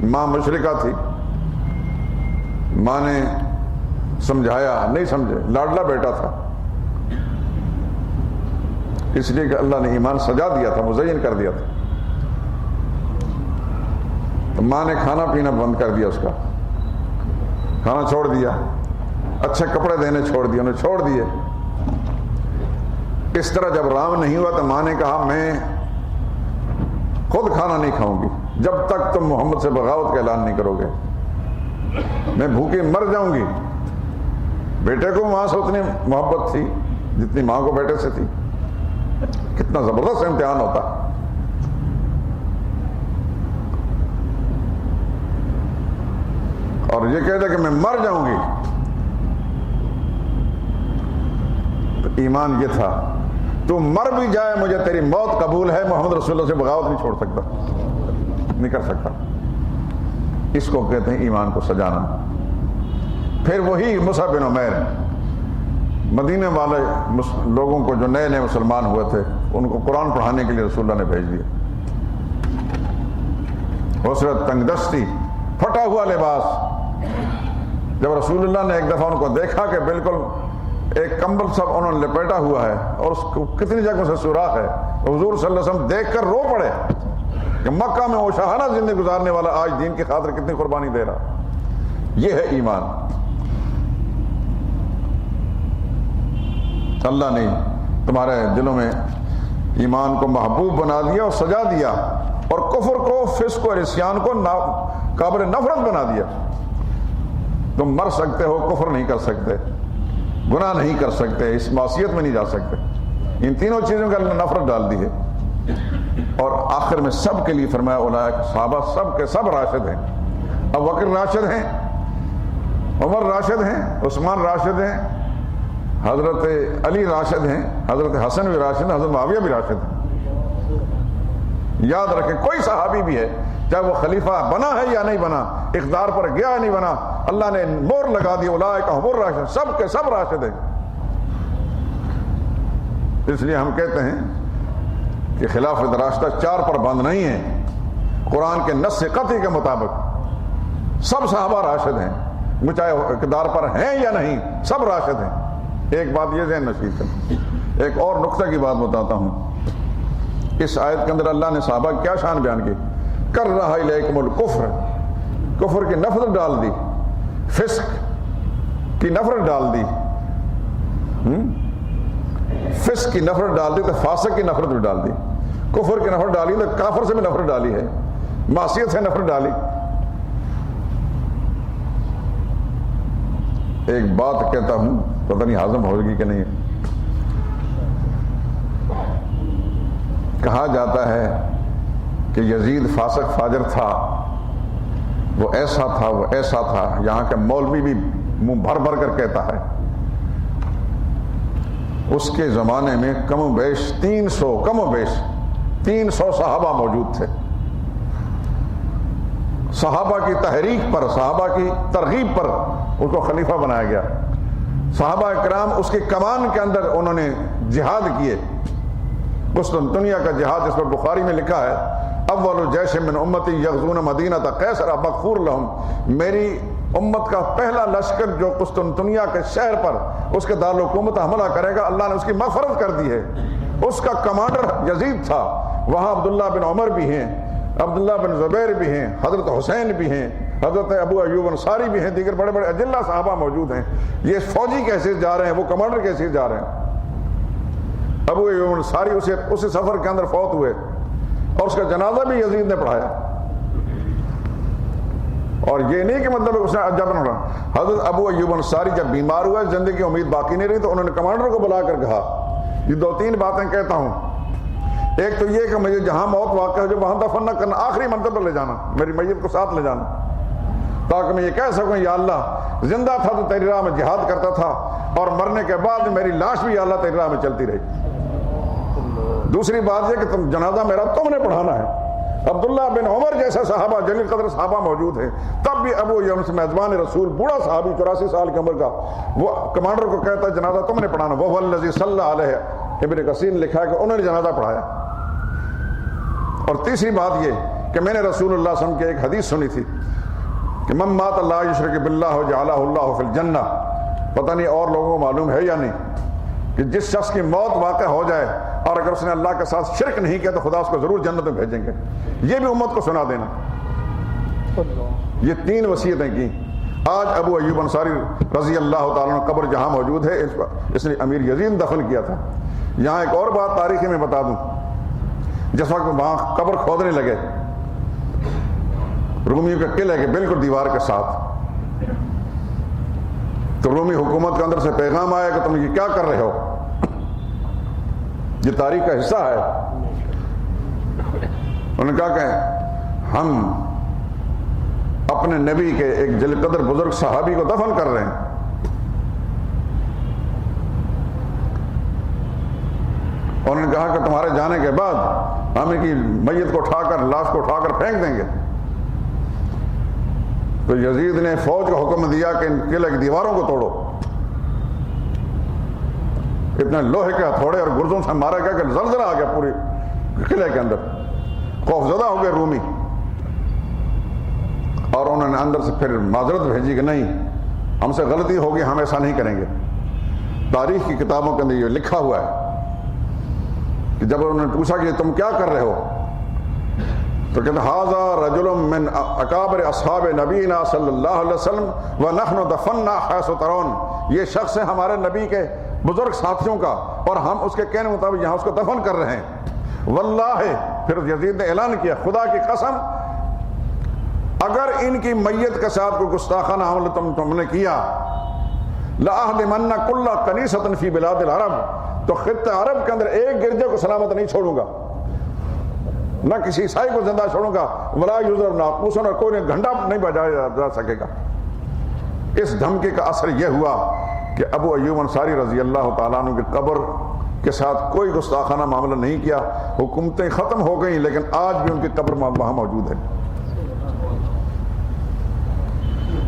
ماں مشرکہ تھی، ماں نے سمجھایا، نہیں سمجھے، لاڈلا بیٹا تھا، اس لیے کہ اللہ نے ایمان سجا دیا تھا، مزین کر دیا تھا. تو ماں نے کھانا پینا بند کر دیا، اس کا کھانا چھوڑ دیا، اچھے کپڑے دینے چھوڑ دیے، انہیں چھوڑ دیے. اس طرح جب رام نہیں ہوا تو ماں نے کہا میں خود کھانا نہیں کھاؤں گی جب تک تم محمد سے بغاوت کا اعلان نہیں کرو گے. میں بھوکے مر جاؤں گی. بیٹے کو ماں سے اتنی محبت تھی جتنی ماں کو بیٹے سے تھی. کتنا زبردست امتحان ہوتا. اور یہ کہتا کہ میں مر جاؤں گی. تو ایمان یہ تھا تو مر بھی جائے مجھے تیری موت قبول ہے، محمد رسول اللہ سے بغاوت نہیں چھوڑ سکتا، نہیں کر سکتا. اس کو کہتے ہیں ایمان کو سجانا. پھر وہی مصعب بن عمیر، مدینے والے لوگوں کو جو نئے نئے مسلمان ہوئے تھے ان کو قرآن پڑھانے کے لیے رسول اللہ نے بھیج دیا. حسرت، تنگ دستی، پھٹا ہوا لباس. جب رسول اللہ نے ایک دفعہ ان کو دیکھا کہ بالکل ایک کمبل سب انہوں نے لپیٹا ہوا ہے اور اس کو کتنی جگہوں سے سوراخ ہے، حضور صلی اللہ علیہ وسلم دیکھ کر رو پڑے کہ مکہ میں وہ شاہانہ زندگی گزارنے والا آج دین کی خاطر کتنی قربانی دے رہا. یہ ہے ایمان. اللہ نے تمہارے دلوں میں ایمان کو محبوب بنا دیا اور سجا دیا، اور کفر کو، فسق اور عصیان کو قابل نفرت بنا دیا. تم مر سکتے ہو، کفر نہیں کر سکتے، گناہ نہیں کر سکتے، اس معصیت میں نہیں جا سکتے. ان تینوں چیزوں کا اللہ نے نفرت ڈال دی ہے. اور آخر میں سب کے لیے فرمایا اولئک صحابہ سب کے سب راشد ہیں. ابو بکر راشد ہیں، عمر راشد ہیں، عثمان راشد ہیں، حضرت علی راشد ہیں، حضرت حسن بھی راشد ہیں، حضرت معاویہ بھی راشد ہیں. یاد رکھیں کوئی صحابی بھی ہے چاہے وہ خلیفہ بنا ہے یا نہیں بنا، اقتدار پر گیا یا نہیں بنا، اللہ نے مور لگا دی اولئک هم الراشدون، سب کے سب راشد ہیں. اس لیے ہم کہتے ہیں کہ خلافت راشدہ 4 پر بند نہیں ہے. قرآن کے نص قطعی کے مطابق سب صحابہ راشد ہیں، چاہے اقتدار پر ہیں یا نہیں، سب راشد ہیں. ایک بات یہ ذہن نشین کریں. ایک اور نقطہ کی بات بتاتا ہوں. اس آیت کے اندر اللہ نے صحابہ کی کیا شان بیان کی. کر رہا الیکم الکفر، کفر کی نفرت ڈال دی، فسق کی نفرت ڈال دی، فسق کی نفرت ڈال دی تو فاسق کی نفرت بھی ڈال دی، کفر کی نفرت ڈالی تو کافر سے بھی نفرت ڈالی ہے، معصیت سے نفرت ڈالی. ایک بات کہتا ہوں، پتہ نہیں ہضم ہوگی کہ نہیں. کہا جاتا ہے کہ یزید فاسق فاجر تھا، وہ ایسا تھا، وہ ایسا تھا. یہاں کے مولوی بھی منہ بھر بھر کر کہتا ہے. اس کے زمانے میں کم و بیش 300 صحابہ موجود تھے. صحابہ کی تحریک پر، صحابہ کی ترغیب پر اس کو خلیفہ بنایا گیا. صحابہ اکرام اس کی کمان کے اندر انہوں نے جہاد کیے، قسطنطنیہ کا جہاد، جس پر بخاری میں لکھا ہے اول جیش من امتی یغزون مدینہ قیصر مغفور لہم، میری امت کا پہلا لشکر جو قسطنطنیہ کے شہر پر اس کے دارالحکومت حملہ کرے گا، اللہ نے اس کی مغفرت کر دی ہے۔ اس کا کمانڈر یزید تھا، وہاں عبداللہ بن عمر بھی ہیں، عبداللہ بن زبیر بھی ہیں، حضرت حسین بھی ہیں، حضرت ابو ایوب انصاری بھی ہیں، دیگر بڑے بڑے اجلہ صحابہ موجود ہیں۔ یہ فوجی کیسے جا رہے ہیں، وہ کمانڈر کیسے جا رہے ہیں؟ ابو ایوب انصاری اسی سفر کے اندر فوت ہوئے اور اس کا جنازہ بھی یزید نے پڑھایا۔ اور یہ نہیں کہ مطلب اس نے جب حضرت ابو ایوب انصاری جب بیمار ہوئے، زندگی کی امید باقی نہیں رہی، تو انہوں نے کمانڈر کو بلا کر کہا یہ 2-3 باتیں کہتا ہوں، ایک تو یہ کہ مجھے جہاں موت واقع ہے جو وہاں دفن نہ کرنا، آخری منزل پر لے جانا، میری میت کو ساتھ لے جانا، تاکہ میں یہ کہہ سکوں یا اللہ زندہ تھا تو تیری راہ میں جہاد کرتا تھا، اور مرنے کے بعد میری لاش بھی یا اللہ تیری راہ میں چلتی رہی۔ دوسری بات یہ کہ تم جنازہ میرا تم نے پڑھانا ہے۔ عبداللہ بن عمر جیسے صحابہ، جلیل قدر صحابہ موجود ہیں، تب بھی ابو یونس میزبان رسول، بوڑھا صحابی 84 سال کی عمر کا، وہ کمانڈر کو کہتا ہے جنازہ تم نے پڑھانا، وہ الذی صلی علیہ، ابن کثیر نے لکھا ہے کہ انہوں نے جنازہ پڑھایا۔ اور تیسری بات یہ کہ میں نے رسول اللہ صلی اللہ علیہ وسلم کی ایک حدیث سنی تھی کہ من مات لا یشرک باللہ جعلہ اللہ فی الجنہ، پتہ نہیں اور لوگوں کو معلوم ہے یا نہیں کہ جس شخص کی موت واقع ہو جائے اور اگر اس نے اللہ کے ساتھ شرک نہیں کیا تو خدا اس کو ضرور جنت میں بھیجیں گے۔ یہ بھی امت کو سنا دینا۔ یہ 3 وصیتیں کی۔ آج ابو ایوب انصاری رضی اللہ تعالیٰ عنہ قبر جہاں موجود ہے، اس نے امیر یزید دفن کیا تھا۔ یہاں ایک اور بات تاریخی میں بتا دوں، جس وقت وہاں قبر کھودنے لگے رومیوں کے قلعے کے بالکل دیوار کے ساتھ، تو رومی حکومت کے اندر سے پیغام آیا کہ تم یہ کیا کر رہے ہو، یہ تاریخ کا حصہ ہے۔ انہوں نے کہا کہ ہم اپنے نبی کے ایک جلیل قدر بزرگ صحابی کو دفن کر رہے ہیں۔ انہوں نے کہا کہ تمہارے جانے کے بعد ہم ان کی میت کو اٹھا کر، لاش کو اٹھا کر پھینک دیں گے۔ تو یزید نے فوج کو حکم دیا کہ ان قلعے کی دیواروں کو توڑو۔ اتنے لوہے کے ہتھوڑے اور گرزوں سے مارا گیا کہ زلزلہ آ گیا پورے قلعے کے اندر، خوف زدہ ہو گئے رومی، اور انہوں نے اندر سے پھر معذرت بھیجی کہ نہیں، ہم سے غلطی ہوگی، ہم ایسا نہیں کریں گے۔ تاریخ کی کتابوں کے اندر یہ لکھا ہوا ہے کہ جب انہوں نے پوچھا کہ تم کیا کر رہے ہو، تو کہتے ھذا رجل من اکابر اصحاب نبینا صلی اللہ علیہ وسلم ونحن دفننا حیث ترون، یہ شخص ہے ہمارے نبی کے بزرگ ساتھیوں کا، اور ہم اس کے کہنے مطابق یہاں اس کو دفن کر رہے ہیں۔ واللہ، پھر یزید نے اعلان کیا خدا کی قسم، اگر ان کی میت کے ساتھ کوئی گستاخانہ عمل تم نے کیا، لأہدمن کل کنیسۃ فی بلاد العرب، تو خطہ عرب کے اندر ایک گرجے کو سلامت نہیں چھوڑوں گا، نہ کسی عیسائی کو زندہ چھوڑوں گا، ولا یضرب ناقوسا، اور کوئی گھنٹا نہیں بجایا جا سکے گا۔ اس دھمکی کا اثر یہ ہوا کہ ابو ایوب انصاری رضی اللہ تعالیٰ عنہ کی قبر کے ساتھ کوئی گستاخانہ معاملہ نہیں کیا۔ حکومتیں ختم ہو گئیں لیکن آج بھی ان کی قبر وہاں موجود ہے۔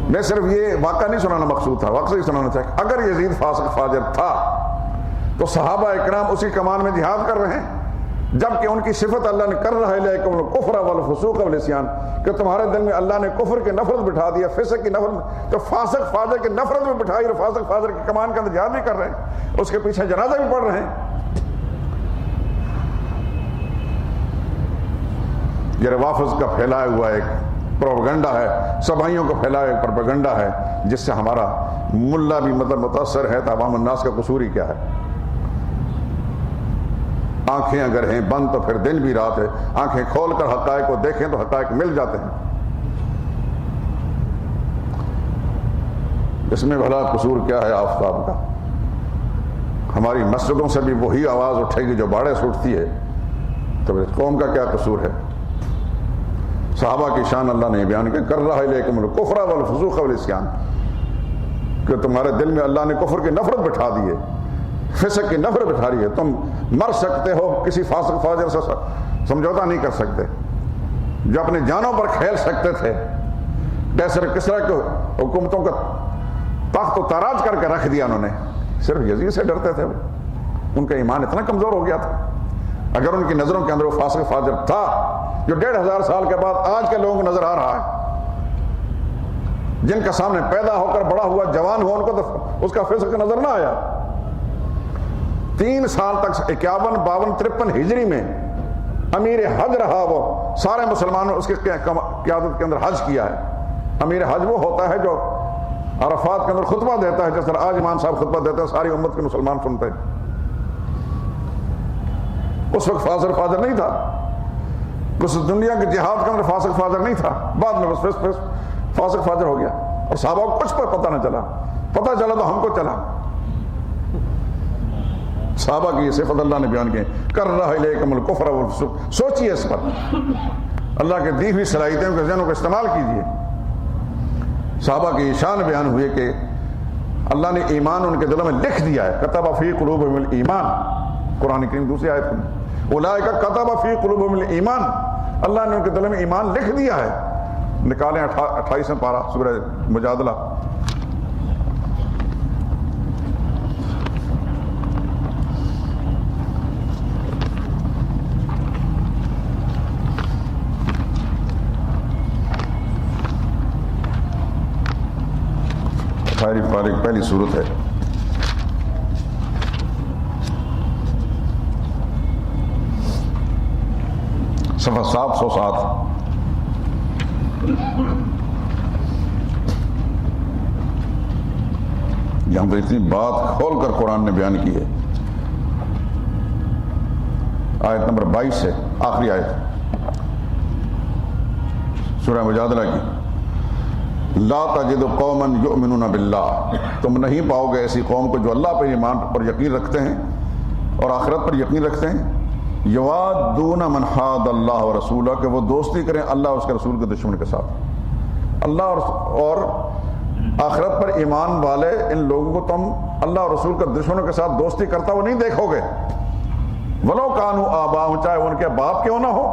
میں صرف یہ واقعہ نہیں سنانا مقصود تھا، واقعہ ہی سنانا تھا کہ اگر یزید فاسق فاجر تھا تو صحابہ اکرام اسی کمان میں جہاد کر رہے ہیں، جبکہ ان کی صفت اللہ نے کر رہا ہے لیکن الکفر والفسوق والعصیان، کہ تمہارے دل میں اللہ نے کفر کی نفرت بٹھا دیا، فسق کی نفرت، تو فاسق فاجر کی نفرت میں بٹھائی، اور فاسق فاجر کی کمان کے اندر جہاد بھی کر رہے ہیں، اس کے پیچھے جنازہ بھی پڑھ رہے ہیں۔ یہ روافض کا پھیلایا ہوا ایک پروپیگنڈا ہے، سبائیوں کو پھیلایا ایک پروپیگنڈا ہے، جس سے ہمارا ملا بھی متاثر ہے، تو عوام الناس کا قصور ہی کیا ہے؟ آنکھیں اگر ہیں بند تو پھر دن بھی رات ہے، آنکھیں کھول کر حقائق کو دیکھیں تو حقائق مل جاتے ہیں۔ اس میں بھلا قصور کیا ہے آفتاب کا؟ ہماری مسجدوں سے بھی وہی آواز اٹھے گی جو باڑے سے اٹھتی ہے، تو اس قوم کا کیا قصور ہے؟ صحابہ کی شان اللہ نے بیان کیا، کر رہا ہے لیکن الکفر والفسوق والعصیان، کہ تمہارے دل میں اللہ نے کفر کی نفرت بٹھا دی ہے، فسق کی نفرت بٹھا رہی ہے، تم مر سکتے ہو، کسی فاسق فاجر سے سمجھوتا نہیں کر سکتے، جو اپنے جانوں پر کھیل سکتے تھے، کیسر کسرا کے حکومتوں کا تخت و تاراج کر کے رکھ دیا انہوں نے، صرف یزید سے ڈرتے تھے. ان کا ایمان اتنا کمزور ہو گیا تھا. اگر ان کی نظروں کے اندر وہ فاسق فاجر تھا جو 1500 سال کے بعد آج کے لوگوں کو نظر آ رہا ہے، جن کا سامنے پیدا ہو کر بڑا ہوا جوان ہوا، ان کو تو اس کا فسق نظر نہ آیا. 3 سال تک 51 52 53 ہجری میں امیر حج رہا. وہ سارے مسلمانوں اس کی قیادت کے اندر حج کیا ہے. امیر حج وہ ہوتا ہے جو عرفات کے اندر خطبہ دیتا ہے، جس طرح آج امام صاحب خطبہ دیتے ہیں، ساری امت کے مسلمان سنتے ہیں. اس وقت فاسق نہیں تھا، اس دنیا کے جہاد کے اندر فاسق نہیں تھا. بعد میں بس فاسق ہو گیا، اور صحابہ کو کچھ پر پتہ نہ چلا. پتہ چلا تو ہم کو چلا. صحابہ کی یہ صفت اللہ نے بیان کی، کرہ الیکم الکفر والفسوق. سوچیے اس پر، اللہ کے دی ہوئی صلاحیتوں کے ذہنوں کو استعمال کیجیے. صحابہ کی شان بیان ہوئی کہ اللہ نے ایمان ان کے دلوں میں لکھ دیا ہے. کتب فی قلوبہم الایمان، قرآن کریم دوسری آیت میں، اولئک کتب فی قلوبہم الایمان، اللہ نے ان کے دلوں میں ایمان لکھ دیا ہے. نکالیں 28واں پارہ سورہ مجادلہ. فارغ پہلی صورت ہے. صفحہ 707. یہاں پر اتنی بات کھول کر قرآن نے بیان کی ہے. آیت نمبر 22 سے آخری آیت سورہ مجادلہ کی. لا تجد قوما یؤمنون باللہ، تم نہیں پاؤ گے ایسی قوم کو جو اللہ پر ایمان پر یقین رکھتے ہیں اور آخرت پر یقین رکھتے ہیں. یوادون من حاد اللہ و رسولہ، کہ وہ دوستی کریں اللہ اور اس کے رسول کے دشمن کے ساتھ. اللہ اور آخرت پر ایمان والے ان لوگوں کو تم اللہ اور رسول کے دشمنوں کے ساتھ دوستی کرتا وہ نہیں دیکھو گے. ولو کانوا آباءہم، چاہے ان کے باپ کیوں نہ ہو،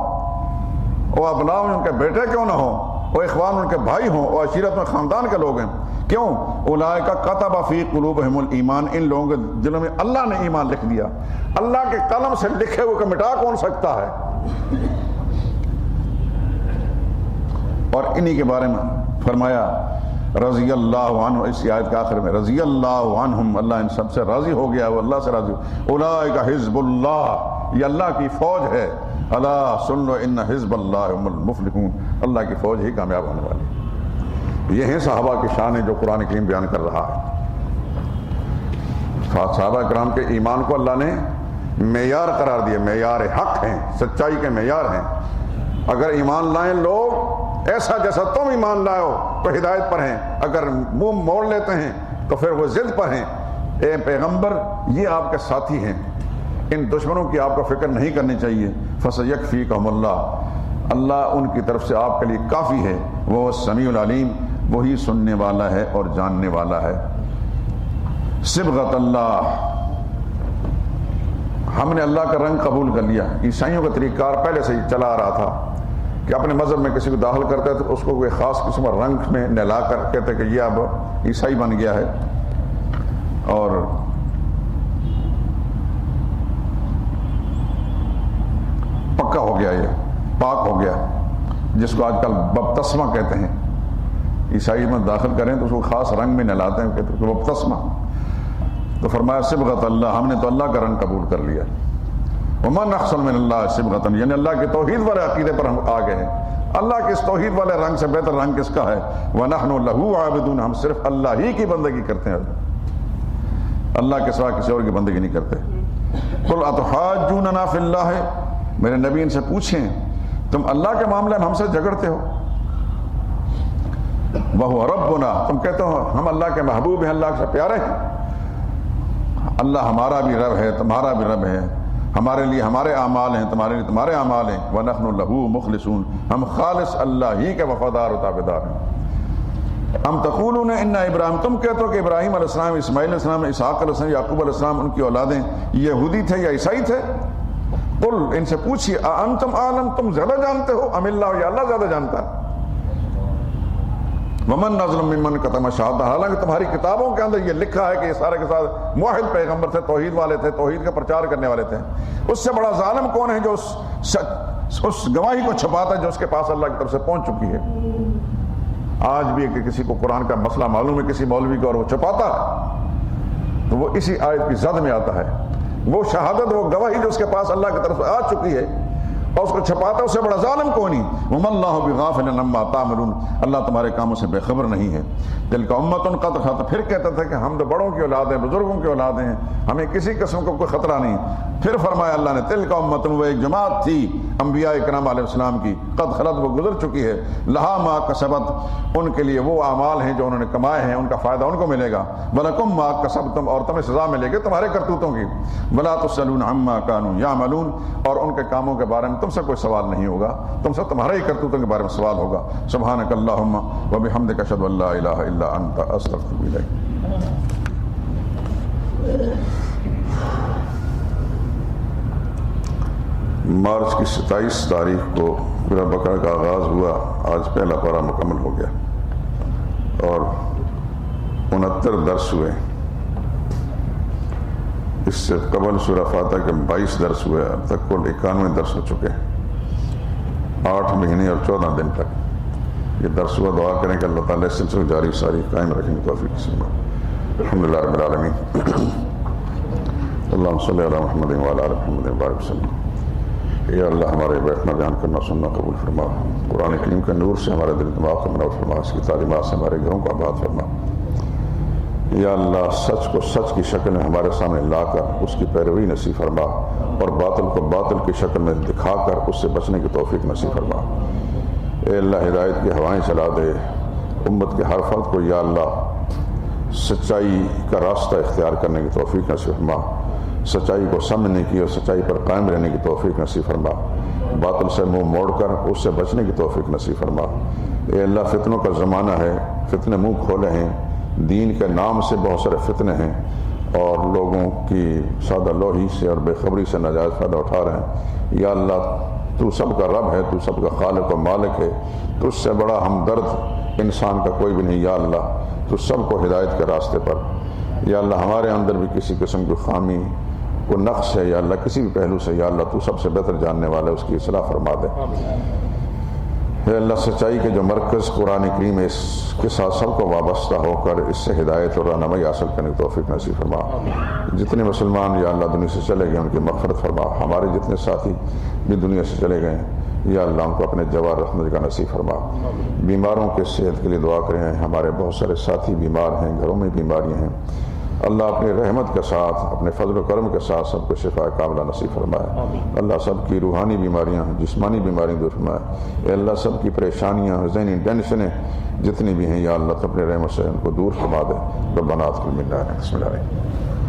وہ ابناؤہم ان کے بیٹے کیوں نہ ہو، وہ اخوان ان کے بھائی ہوں، اور عشیرت میں خاندان کے لوگ ہیں. کیوں؟ اولئک کتب فی قلوبہم الایمان، ان لوگوں کے دلوں میں اللہ نے ایمان لکھ دیا. اللہ کے قلم سے لکھے ہوئے کو مٹا کون سکتا ہے؟ اور انہی کے بارے میں فرمایا رضی اللہ عنہ، اس آیت کے آخر میں رضی اللہ عنہم، اللہ ان سب سے راضی ہو گیا، وہ اللہ سے راضی ہو. اولئک حزب اللہ، یہ اللہ کی فوج ہے. الا سن لو ان حزب اللہ هم المفلحون، اللہ کی فوج ہی کامیاب ہونے والی. یہ ہیں صحابہ کی شان جو قرآن کریم بیان کر رہا ہے. صحابہ کرام کے ایمان کو اللہ نے معیار قرار دیا، معیار حق ہیں، سچائی کے معیار ہیں. اگر ایمان لائیں لوگ ایسا جیسا تم ایمان لائے ہو تو ہدایت پر ہیں، اگر منہ موڑ لیتے ہیں تو پھر وہ ضد پر ہیں. اے پیغمبر، یہ آپ کے ساتھی ہیں، ان دشمنوں کی آپ کو فکر نہیں کرنی چاہیے. فَسَيَكْفِيكَهُمُ اللَّهُ، اللہ ان کی طرف سے آپ کے لیے کافی ہے. وہ السمیع العلیم، وہی سننے والا ہے اور جاننے والا ہے. صبغۃ اللہ، ہم نے اللہ کا رنگ قبول کر لیا. عیسائیوں کا طریقہ کار پہلے سے ہی چلا آ رہا تھا کہ اپنے مذہب میں کسی کو داخل کرتے تو اس کو کوئی خاص قسم کا رنگ میں نہلا کر کہتے کہ یہ اب عیسائی بن گیا ہے، اور پکا ہو گیا، یہ پاک ہو گیا، جس کو آج کل بپتسمہ کہتے ہیں. عیسائی میں داخل کریں تو اس کو خاص رنگ میں نہلاتے ہیں، کہتے ہیں بپتسمہ. تو فرمایا صبغۃ اللہ، ہم نے تو اللہ کا رنگ قبول کر لیا. ومن احسن من اللہ صبغۃ، یعنی اللہ کے توحید والے عقیدے پر ہم آ گئے ہیں. اللہ کے اس توحید والے رنگ سے بہتر رنگ کس کا ہے؟ وَنَحْنُ لَهُ عَابِدُونَ، ہم صرف اللہ ہی کی بندگی کرتے ہیں، اللہ کے سوا کسی اور کی بندگی نہیں کرتے. قُلْ أَتُحَاجُّونَنَا فِي اللَّهِ، میرے نبی ان سے پوچھیں تم اللہ کے معاملے میں ہم سے جھگڑتے ہو؟ وَهُوَ رَبُّنَا، تم کہتے ہو ہم اللہ کے محبوب ہیں، اللہ سے پیارے ہیں. اللہ ہمارا بھی رب ہے، تمہارا بھی رب ہے، ہمارے لیے ہمارے اعمال ہیں، تمہارے لیے تمہارے اعمال ہیں. وَنَحْنُ لَهُ مُخْلِصُونَ، ہم خالص اللہ ہی کے وفادار و تابعدار ہیں. ہم تقولون ان ابراہیم، تم کہتے ہو کہ ابراہیم علیہ السلام، اسماعیل علیہ السلام، اسحاق علیہ السلام، یعقوب علیہ السلام، ان کی اولادیں یہودی تھے یا عیسائی تھے. قل، ان سے پوچھئے انتم عالم، تم زیادہ جانتے ہو، ام اللہ، یا اللہ زیادہ جانتا ہے. ومن نظلم ممن کتم شہادۃ، حالانکہ تمہاری کتابوں کے اندر یہ لکھا ہے کہ یہ سارے کے ساتھ موحد پیغمبر تھے، توحید والے تھے، توحید کا پرچار کرنے والے تھے۔ اس سے بڑا ظالم کون ہے جو اس گواہی کو چھپاتا ہے جو اس کے پاس اللہ کی طرف سے پہنچ چکی ہے۔ آج بھی کہ کسی کو قرآن کا مسئلہ معلوم ہے کسی مولوی کو اور وہ چھپاتا ہے تو وہ اسی آیت کی زد میں آتا ہے۔ وہ شہادت، وہ گواہی جو اس کے پاس اللہ کی طرف سے آ چکی ہے اور اس کو چھپاتا ہے، اس سے بڑا ظالم کون ہی؟ وَمَا اللَّهُ بِغَافِلٍ عَمَّا تَعْمَلُونَ، اللہ تمہارے کاموں سے بے خبر نہیں ہے۔ تِلْكَ أُمَّةٌ قَدْ خَلَتْ، پھر کہتا تھا کہ ہم تو بڑوں کی اولاد ہیں، بزرگوں کی اولاد ہیں، ہمیں کسی قسم کا کوئی خطرہ نہیں۔ پھر فرمایا اللہ نے تِلْكَ أُمَّةٌ، وہ ایک جماعت تھی انبیاء کرام علیہ السلام کی، قد خلت، وہ گزر چکی ہے، لہا ما کسبت، ان کے لیے وہ اعمال ہیں جو انہوں نے کمائے ہیں، ان کا فائدہ ان کو ملے گا، وَلَكُمْ مَا کسبتم، اور تمہیں سزا ملے گی تمہارے کرتوتوں کی، وَلَا تُسْأَلُونَ عَمَّا كَانُوا يَعْمَلُونَ، اور ان کے کاموں کے بارے میں تم سے کوئی سوال نہیں ہوگا، تم سے تمہارے ہی کرتوتوں کے بارے میں سوال ہوگا۔ سبحانک اللہم وبحمدک، اشہد ان لا الہ الا انت، استغفرک الیک۔ مارچ کی 27 تاریخ کو سورہ بقرہ کا آغاز ہوا، آج پہلا پارہ مکمل ہو گیا اور 69 درس ہوئے۔ اس سے قبل سورہ فاتحہ کے 22 درس ہوئے، اب تک کل 91 درس ہو چکے ہیں، 8 مہینے اور 14 دن تک یہ درس ہوا۔ دعا کریں کہ اللہ تعالیٰ اس سلسلے جاری ساری قائم رکھنے کی توفیق نصیب۔ الحمدللہ رب العالمین، اللہم صلی علی محمد وعلی آل محمد وبارک وسلم۔ یا اللہ ہمارے بیٹھنا بیان کرنا سننا قبول فرما، قرآن کریم کے نور سے ہمارے دل دماغ کو منور فرما، اس کی تعلیمات سے ہمارے گھروں کو آباد فرما۔ یا اللہ سچ کو سچ کی شکل میں ہمارے سامنے لا کر اس کی پیروی نصیب فرما، اور باطل کو باطل کی شکل میں دکھا کر اس سے بچنے کی توفیق نصیب فرما۔ اے اللہ ہدایت کی ہوائیں چلا دے، امت کے ہر فرد کو یا اللہ سچائی کا راستہ اختیار کرنے کی توفیق نصیب فرما، سچائی کو سمجھنے کی اور سچائی پر قائم رہنے کی توفیق نصیب فرما، باطل سے منہ موڑ کر اس سے بچنے کی توفیق نصیب فرما۔ اے اللہ فتنوں کا زمانہ ہے، فتنے منہ کھولے ہیں، دین کے نام سے بہت سارے فتنے ہیں اور لوگوں کی سادہ لوہی سے اور بے خبری سے ناجائز فائدہ اٹھا رہے ہیں۔ یا اللہ تو سب کا رب ہے، تو سب کا خالق و مالک ہے، تو اس سے بڑا ہمدرد انسان کا کوئی بھی نہیں۔ یا اللہ تو سب کو ہدایت کے راستے پر، یا اللہ ہمارے اندر بھی کسی قسم کی خامی کو نقص ہے یا اللہ کسی بھی پہلو سے، یا اللہ تو سب سے بہتر جاننے والا ہے، اس کی اصلاح فرما دے۔ اے اللہ سچائی کے جو مرکز قرآن کریم ہے، اس کے ساتھ سب کو وابستہ ہو کر اس سے ہدایت اور رہنمائی حاصل کرنے کی توفیق نصیب فرما۔ جتنے مسلمان یا اللہ دنیا سے چلے گئے ان کی مغفرت فرما، ہمارے جتنے ساتھی بھی دنیا سے چلے گئے ہیں یا اللہ ان کو اپنے جوار رحمت کا نصیب فرما۔ بیماروں کے صحت کے لیے دعا کریں، ہمارے بہت سارے ساتھی بیمار ہیں، گھروں میں بیماریاں ہیں، اللہ اپنی رحمت کے ساتھ اپنے فضل و کرم کے ساتھ سب کو شفا کاملہ نصیب فرمائے۔ اللہ سب کی روحانی بیماریاں جسمانی بیماریاں دور فرمائے۔ اے اللہ سب کی پریشانیاں ذہنی ٹینشنیں جتنی بھی ہیں یا اللہ اپنے رحمت سے ان کو دور فرما دے۔ ربنا ادخل منا بسم اللہ الرحمن الرحیم۔